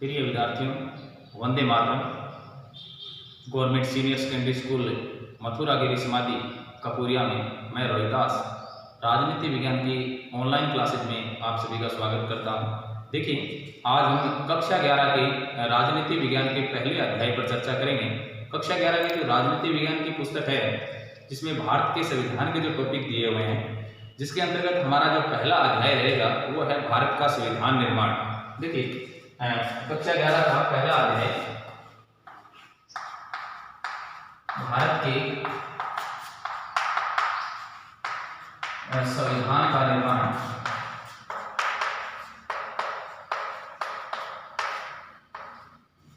प्रिय विद्यार्थियों, Vande Mataram. Government senior secondary school Mathura Giri Samadhi Kapuriya में मैं रोहिदास राजनीति विज्ञान की ऑनलाइन क्लासेज में आप सभी का स्वागत करता हूं। देखिए, आज हम कक्षा 11 के राजनीति विज्ञान के पहले अध्याय पर चर्चा करेंगे। कक्षा 11 की जो राजनीति विज्ञान की पुस्तक है, जिसमें भारत के संविधान के जो टॉपिक दिए हुए हैं, जिसके अंतर्गत हमारा जो पहला अध्याय रहेगा वो है भारत का संविधान निर्माण। देखिए, कक्षा 11 का पहला अध्याय भारत के संविधान का निर्माण।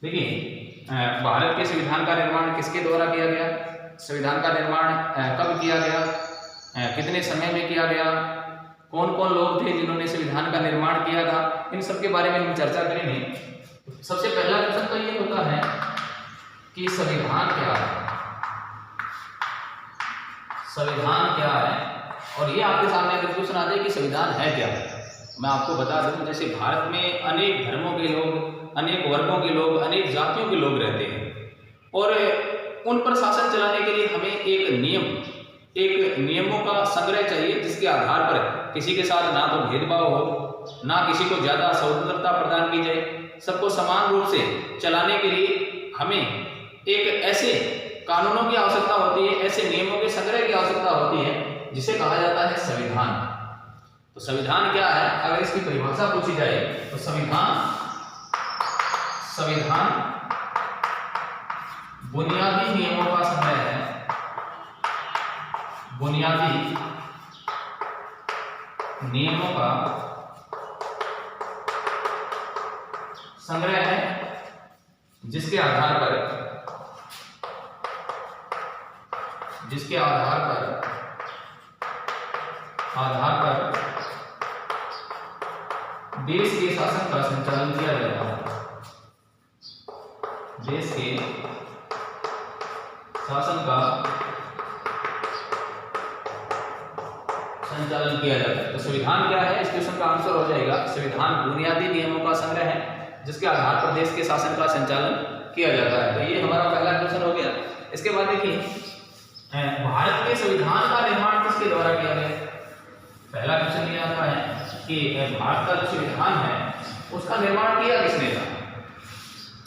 देखिए, भारत के संविधान का निर्माण किसके द्वारा किया गया, संविधान का निर्माण कब किया गया, कितने समय में किया गया, कौन कौन लोग थे जिन्होंने संविधान का निर्माण किया था, इन सब के बारे में हम चर्चा करेंगे। सबसे पहला प्रश्न तो ये होता है कि संविधान क्या है, संविधान क्या है, और ये आपके सामने अगर क्वेश्चन आ जाए कि संविधान है क्या। मैं आपको बता दूं, जैसे भारत में अनेक धर्मों के लोग, अनेक वर्गों के लोग, अनेक जातियों के लोग रहते हैं और उन पर शासन चलाने के लिए हमें एक नियमों का संग्रह चाहिए, जिसके आधार पर किसी के साथ ना तो भेदभाव हो, ना किसी को ज्यादा स्वतंत्रता प्रदान की जाए। सबको समान रूप से चलाने के लिए हमें एक ऐसे कानूनों की आवश्यकता होती है, ऐसे नियमों के संग्रह की आवश्यकता होती है, जिसे कहा जाता है संविधान। तो संविधान क्या है, अगर इसकी परिभाषा पूछी जाए तो संविधान बुनियादी नियमों का संग्रह है, बुनियादी नियमों का संग्रह है, जिसके आधार पर देश के शासन का संचालन किया जाता है, देश के शासन का संचालन किया जाता है। तो संविधान क्या है, इस क्वेश्चन का आंसर हो जाएगा संविधान बुनियादी नियमों का संग्रह है, जिसके आधार पर देश के शासन का संचालन किया जाता है। तो ये हमारा पहला क्वेश्चन हो गया। इसके बाद देखिए, भारत के संविधान का निर्माण किसके द्वारा किया गया। पहला क्वेश्चन ये आता है कि भारत का जो संविधान है उसका निर्माण किया किसने था।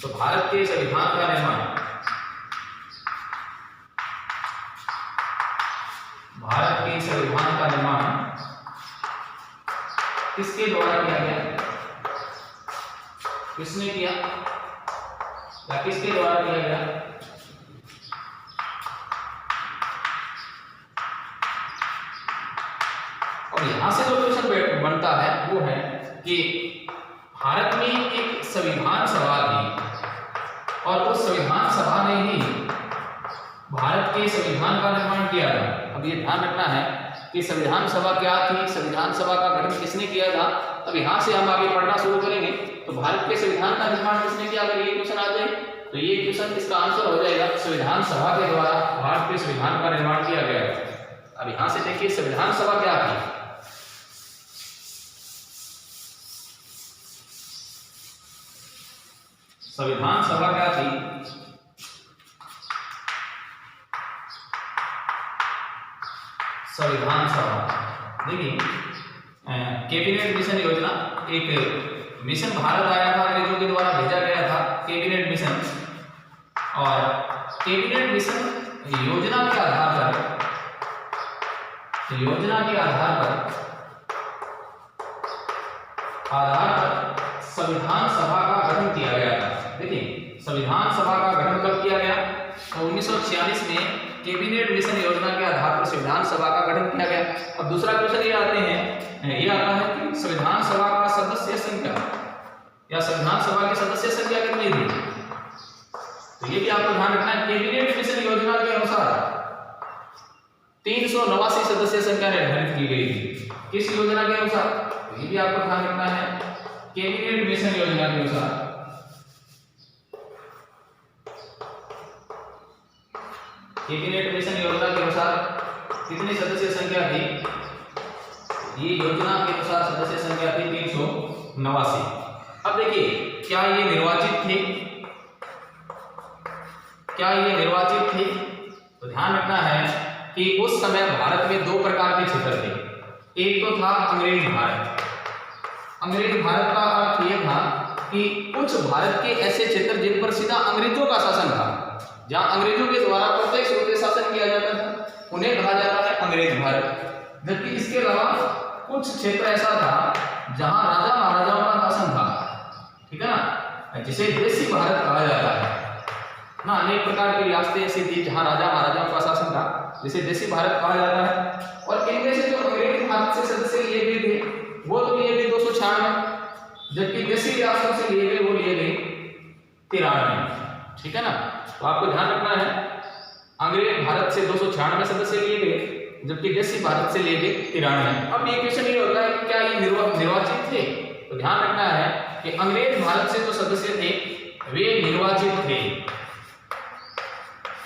तो भारत के संविधान का निर्माण किसके द्वारा किया गया, किसने किया या किसके द्वारा किया गया। और यहां से जो क्वेश्चन बनता है वो है कि भारत में एक संविधान सभा थी और उस संविधान सभा ने ही भारत के संविधान का निर्माण किया था। अब ये ध्यान रखना है कि संविधान सभा क्या थी, संविधान सभा का गठन किसने किया था। अब यहाँ से हम आगे पढ़ना शुरू करेंगे। तो भारत के संविधान का निर्माण किसने किया, अगर ये क्वेश्चन आ जाए तो ये क्वेश्चन इसका आंसर हो जाएगा संविधान सभा के द्वारा भारत के संविधान का निर्माण किया गया। अब यहाँ से देखिए, संविधान सभा क्या थी। संविधान सभा क्या थी, संविधान सभा देखिए, कैबिनेट मिशन योजना, एक मिशन भारत आया था, अंग्रेजों के द्वारा भेजा गया था कैबिनेट मिशन, और कैबिनेट मिशन योजना के आधार पर संविधान सभा का गठन किया गया था। देखिए, संविधान सभा का गठन कब किया गया, तो 1946 में कैबिनेट मिशन योजना के आधार पर संविधान सभा का गठन किया गया। अब दूसरा क्वेश्चन ये आता है कि संविधान सभा का सदस्य संख्या या संविधान सभा की सदस्य संख्या कितनी थी। तो ये भी आपको ध्यान रखना है, कैबिनेट मिशन योजना के अनुसार 389 सदस्य संख्या निर्धारित की गई थी। किस योजना के अनुसार, तो ये भी आपको ध्यान रखना है, कैबिनेट मिशन योजना के अनुसार। कैबिनेट मिशन योजना के अनुसार कितनी सदस्य संख्या थी, ये योजना के अनुसार सदस्य संख्या थी 389। अब देखिए क्या ये निर्वाचित थे? क्या ये निर्वाचित थे? तो ध्यान रखना है कि उस समय भारत में दो प्रकार के क्षेत्र थे। एक तो था अंग्रेज भारत। अंग्रेज भारत का अर्थ यह था कि कुछ भारत के ऐसे क्षेत्र जिन पर सीधा अंग्रेजों का शासन था, जहां अंग्रेजों के द्वारा प्रत्यक्ष रूप से शासन किया जाता था, उन्हें कहा जाता है अंग्रेज भारत। जबकि इसके अलावा कुछ क्षेत्र ऐसा था जहां राजा महाराजाओं का शासन था, ठीक है ना, जिसे देसी भारत कहा जाता है ना। अनेक प्रकार की रियासतें ऐसी थी जहां राजा महाराजाओं का शासन था, जिसे देसी भारत कहा जाता है। और इनमें से जो अंग्रेज भारत से सदस्य लिए गए थे वो तो लिए गए 296, जबकि देसी रियासतों से लिए गए वो लिए गए 93, ठीक है ना। तो आपको ध्यान रखना है, अंग्रेज भारत से 296 सदस्य लिए गए, जबकि देसी भारत से लिए गए 93। अब ये क्वेश्चन ये होता है कि क्या ये निर्वाचित थे? तो ध्यान रखना है कि अंग्रेज भारत से जो सदस्य थे वे निर्वाचित थे।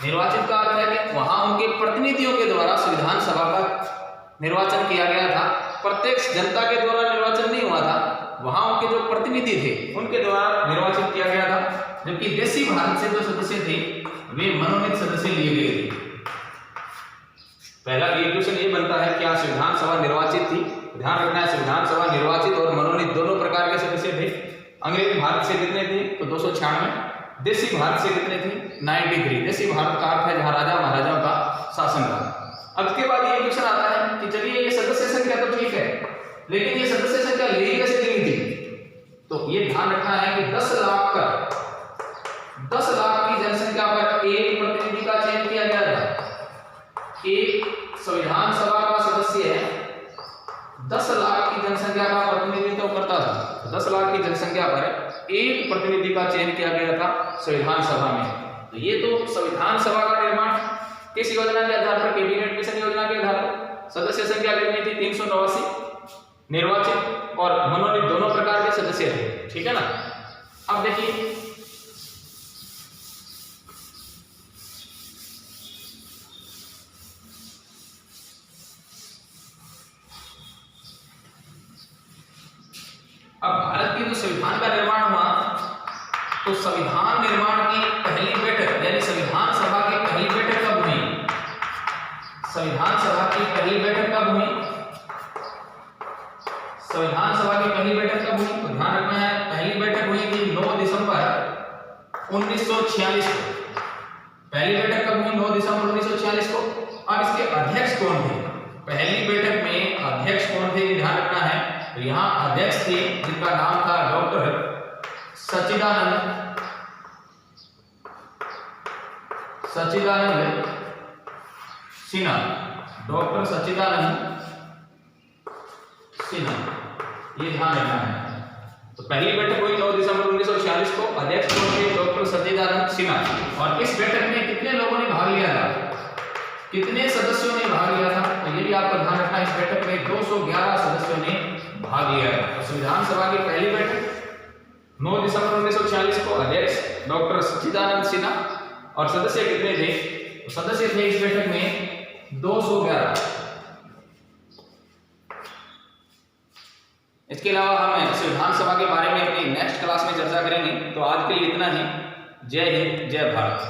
निर्वाचित का अर्थ है कि वहां उनके प्रतिनिधियों के द्वारा संविधान सभा का निर्वाचन किया गया था। प्रत्यक्ष जनता के द्वारा निर्वाचन नहीं हुआ था, वहां उनके जो प्रतिनिधि थे उनके द्वारा निर्वाचित किया गया था। जबकि देसी भारत से जो सदस्य थे वे मनोनीत सदस्य लिए गए थे। पहला क्वेश्चन ये बनता है, क्या संविधान सभा निर्वाचित थी? ध्यान रखना है, संविधान सभा निर्वाचित और मनोनीत दोनों प्रकार के सदस्य थे। अंग्रेज भारत से कितने थे? तो 296। देसी भारत से कितने थे? 93। देसी भारत का अर्थ है जहां राजा महाराजाओं का शासन था। अब के बाद ये क्वेश्चन आता है कि चलिए ये सदस्य संख्या तो ठीक है, लेकिन ये सदस्य संख्या ली कैसे गई थी? तो ये ध्यान रखना है कि 10 लाख की जनसंख्या पर एक प्रतिनिधि का चयन किया गया था। एक संविधान सभा का सदस्य 10 लाख की जनसंख्या का प्रतिनिधित्व करता था। 10 लाख की जनसंख्या पर एक प्रतिनिधि का चयन किया गया था संविधान सभा में। तो ये तो संविधान सभा का निर्माण किस योजना के आधार पर? कैबिनेट मिशन योजना के आधार पर। सदस्य संख्या कितनी थी? 389। निर्वाचित और मनोनीत दोनों प्रकार के सदस्य थे, ठीक है ना। अब देखिए अब भारत की जो संविधान का निर्माण हुआ, तो संविधान निर्माण की पहली बैठक यानी संविधान सभा की पहली बैठक कब हुई? संविधान सभा की पहली बैठक कब हुई? संविधान सभा की पहली बैठक कब हुई? तो ध्यान रखना है, पहली बैठक हुई थी 9 दिसंबर 1946 को। पहली बैठक कब हुई? 9 दिसंबर 1946 को। अब इसके अध्यक्ष कौन थे? पहली बैठक में अध्यक्ष कौन थे? ध्यान रखना है, तो यहाँ अध्यक्ष थे जिनका नाम था डॉक्टर सच्चिदानंद सिन्हा। डॉक्टर सच्चिदानंद सिन्हा, ये ध्यान रखना है। तो पहली बैठक हुई 9 दिसंबर 1946 को। अध्यक्ष कौन थे? डॉक्टर सच्चिदानंद सिन्हा। और इस बैठक में कितने लोगों ने भाग लिया था? कितने सदस्यों ने भाग लिया था? तो ये भी आपको ध्यान रखना है, इस बैठक में 211 सदस्यों ने भाग लिया था। तो संविधान सभा की पहली बैठक 9 दिसंबर 1946 को। अध्यक्ष डॉक्टर सच्चिदानंद सिन्हा और सदस्य कितने थे? तो सदस्य थे इस बैठक में 211। इसके अलावा हम संविधान सभा के बारे में अपनी नेक्स्ट क्लास में चर्चा करेंगे। तो आज के लिए इतना ही। जय हिंद, जय भारत।